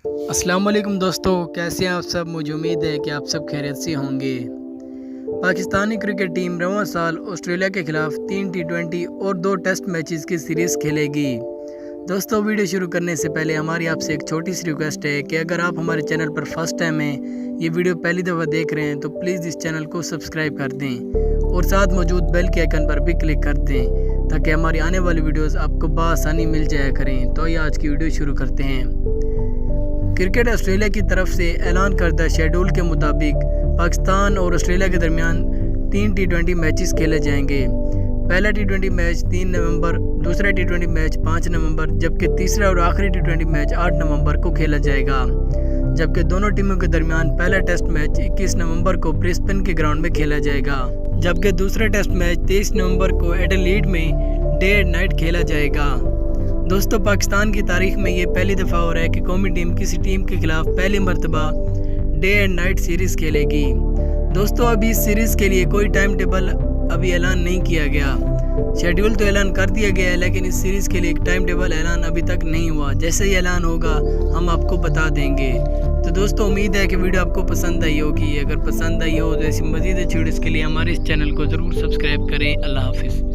अस्सलाम वालेकुम दोस्तों, कैसे हैं आप सब। मुझे उम्मीद है कि आप सब खैरियत से होंगे। पाकिस्तानी क्रिकेट टीम रवां साल ऑस्ट्रेलिया के खिलाफ 3 टी20 और 2 टेस्ट मैचेस की सीरीज़ खेलेगी। दोस्तों, वीडियो शुरू करने से पहले हमारी आपसे एक छोटी सी रिक्वेस्ट है कि अगर आप हमारे चैनल पर फर्स्ट टाइम हैं, ये वीडियो पहली दफ़ा देख रहे हैं, तो प्लीज़ इस चैनल को सब्सक्राइब कर दें और साथ मौजूद बेल के आइकन पर भी क्लिक कर दें ताकि हमारी आने वाली वीडियोज़ आपको बआसानी मिल जाया करें। तो ये आज की वीडियो शुरू करते हैं। क्रिकेट ऑस्ट्रेलिया की तरफ से ऐलान करदा शेड्यूल के मुताबिक पाकिस्तान और ऑस्ट्रेलिया के दरमियान 3 टी20 मैचेस खेले जाएंगे। पहला टी20 मैच 3 नवंबर, दूसरा टी20 मैच 5 नवंबर, जबकि तीसरा और आखिरी टी20 मैच 8 नवंबर को खेला जाएगा। जबकि दोनों टीमों के दरमियान पहला टेस्ट मैच 21 नवंबर को ब्रिस्बेन के ग्राउंड में खेला जाएगा, जबकि दूसरा टेस्ट मैच 23 नवंबर को एडिलेड में डे एंड नाइट खेला जाएगा। दोस्तों, पाकिस्तान की तारीख में ये पहली दफ़ा हो रहा है कि कौमी टीम किसी टीम के खिलाफ पहली मरतबा डे एंड नाइट सीरीज़ खेलेगी। दोस्तों, अभी इस सीरीज़ के लिए कोई टाइम टेबल अभी ऐलान नहीं किया गया। शेड्यूल तो ऐलान कर दिया गया है, लेकिन इस सीरीज़ के लिए एक टाइम टेबल ऐलान अभी तक नहीं हुआ। जैसे ही ऐलान होगा हम आपको बता देंगे। तो दोस्तों, उम्मीद है कि वीडियो आपको पसंद आई होगी। अगर पसंद आई हो तो ऐसी मज़ीद अच्छी वीडियोज़ के लिए हमारे इस चैनल को ज़रूर सब्सक्राइब करें। अल्लाह हाफिज़।